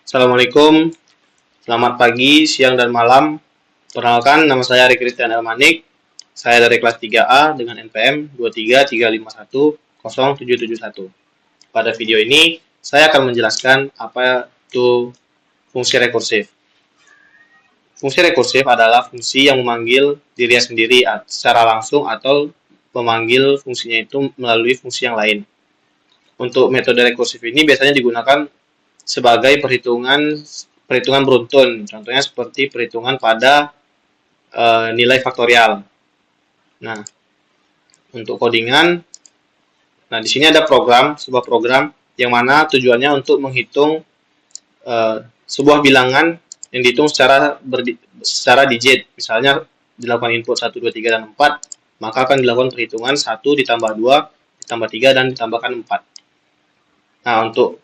Assalamualaikum, selamat pagi, siang, dan malam. Perkenalkan, nama saya Ari Christian Elmanik. Saya dari kelas 3A dengan NPM 233510771. Pada video ini, saya akan menjelaskan apa itu fungsi rekursif. Fungsi rekursif adalah fungsi yang memanggil dirinya sendiri secara langsung atau memanggil fungsinya itu melalui fungsi yang lain. Untuk metode rekursif ini biasanya digunakan sebagai perhitungan beruntun, contohnya seperti perhitungan pada nilai faktorial. Nah, untuk codingan, nah di sini ada sebuah program yang mana tujuannya untuk menghitung sebuah bilangan yang dihitung secara digit. Misalnya dilakukan input 1, 2, 3, dan 4, maka akan dilakukan perhitungan 1 ditambah 2, ditambah 3, dan ditambahkan 4. Nah, untuk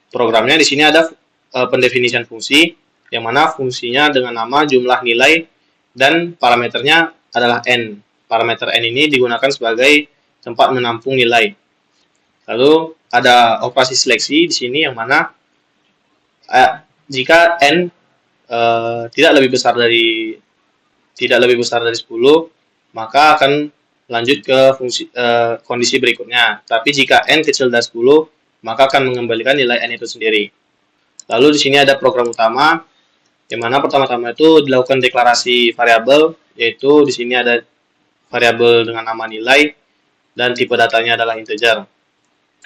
programnya di sini ada pendefinisian fungsi, yang mana fungsinya dengan nama jumlah nilai dan parameternya adalah n. Parameter n ini digunakan sebagai tempat menampung nilai. Lalu ada operasi seleksi di sini yang mana jika n tidak lebih besar dari 10, maka akan lanjut ke kondisi berikutnya. Tapi jika n kecil dari 10, maka akan mengembalikan nilai n itu sendiri. Lalu di sini ada program utama, yang mana pertama-tama itu dilakukan deklarasi variabel, yaitu di sini ada variabel dengan nama nilai dan tipe datanya adalah integer.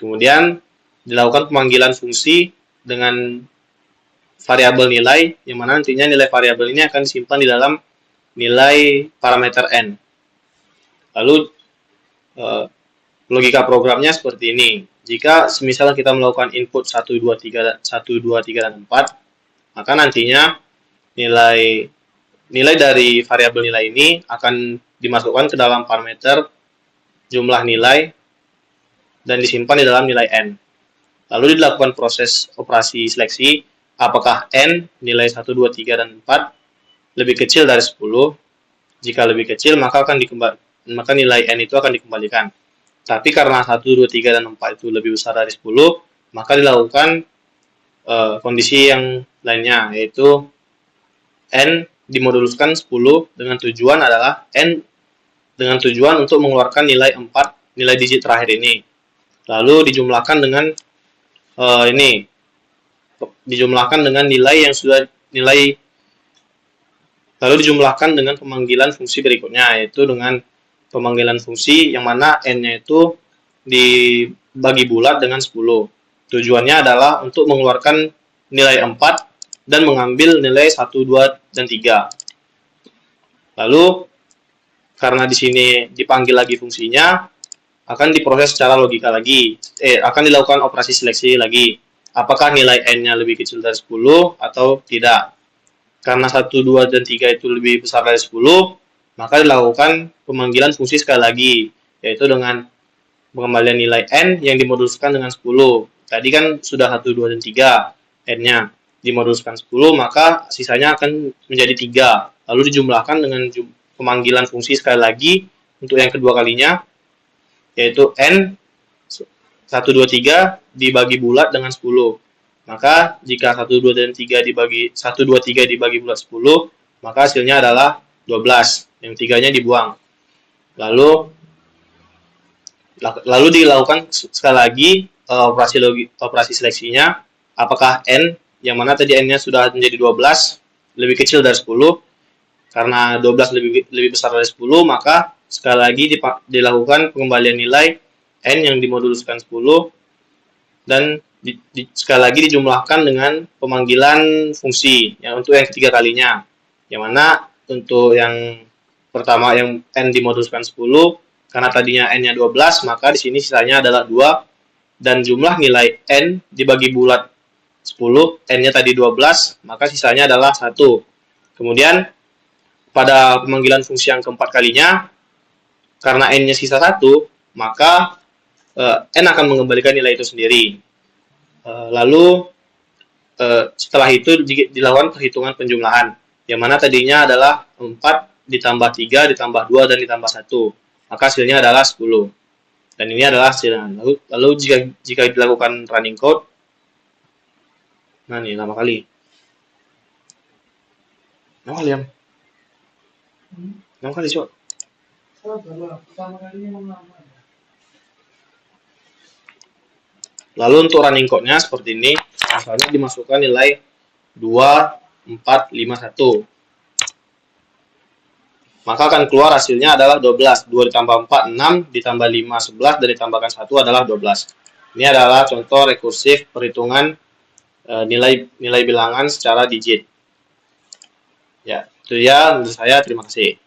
Kemudian dilakukan pemanggilan fungsi dengan variabel nilai, yang mana nantinya nilai variabel ini akan disimpan di dalam nilai parameter n. Lalu logika programnya seperti ini. Jika semisal kita melakukan input 1, 2, 3, dan 4, maka nantinya nilai dari variabel nilai ini akan dimasukkan ke dalam parameter jumlah nilai dan disimpan di dalam nilai n. Lalu dilakukan proses operasi seleksi, apakah n nilai 1, 2, 3, dan 4 lebih kecil dari 10. Jika lebih kecil, maka nilai n itu akan dikembalikan. Tapi karena 1, 2, 3, dan 4 itu lebih besar dari 10, maka dilakukan kondisi yang lainnya, yaitu n dimoduluskan 10 dengan tujuan untuk mengeluarkan nilai 4, nilai digit terakhir ini. Lalu dijumlahkan dengan lalu dijumlahkan dengan pemanggilan fungsi berikutnya, yaitu dengan pemanggilan fungsi yang mana n-nya itu dibagi bulat dengan 10. Tujuannya adalah untuk mengeluarkan nilai 4 dan mengambil nilai 1, 2, dan 3. Lalu, karena di sini dipanggil lagi fungsinya, akan diproses secara logika lagi. Akan dilakukan operasi seleksi lagi. Apakah nilai n-nya lebih kecil dari 10 atau tidak? Karena 1, 2, dan 3 itu lebih besar dari 10, maka dilakukan pemanggilan fungsi sekali lagi, yaitu dengan pengembalian nilai n yang dimoduluskan dengan 10. Tadi kan sudah 1, 2, dan 3 n-nya dimoduluskan 10, maka sisanya akan menjadi 3. Lalu dijumlahkan dengan pemanggilan fungsi sekali lagi untuk yang kedua kalinya, yaitu n 1, 2, 3 dibagi bulat dengan 10. Maka jika 1, 2, dan 3 dibagi 1, 2, 3 dibagi bulat 10, maka hasilnya adalah 12. Yang 3-nya dibuang. Lalu dilakukan sekali lagi operasi seleksinya, apakah n yang mana tadi n-nya sudah menjadi 12 lebih kecil dari 10. Karena 12 lebih besar dari 10, maka sekali lagi dilakukan pengembalian nilai n yang dimoduluskan 10 dan sekali lagi dijumlahkan dengan pemanggilan fungsi untuk yang ketiga kalinya, yang mana untuk yang pertama yang n dimoduluskan 10, karena tadinya n-nya 12, maka di sini sisanya adalah 2, dan jumlah nilai n dibagi bulat 10, n-nya tadi 12, maka sisanya adalah 1. Kemudian pada pemanggilan fungsi yang keempat kalinya, karena n-nya sisa 1, maka n akan mengembalikan nilai itu sendiri. Lalu setelah itu dilakukan perhitungan penjumlahan, yang mana tadinya adalah 4 ditambah 3 ditambah 2 dan ditambah 1, maka hasilnya adalah 10. Dan ini adalah hasilnya. Lalu jika dilakukan running code, Nah, ini 6 kali. 6 kali, Am. 6 kali, Cok. Lalu untuk running code-nya seperti ini. Misalnya dimasukkan nilai 2, 4, 5, 1. Maka akan keluar hasilnya adalah 12. 2 ditambah 4, 6, ditambah 5, 11, dan ditambahkan 1 adalah 12. Ini adalah contoh rekursif perhitungan nilai bilangan secara digit. Ya, itu ya menurut saya. Terima kasih.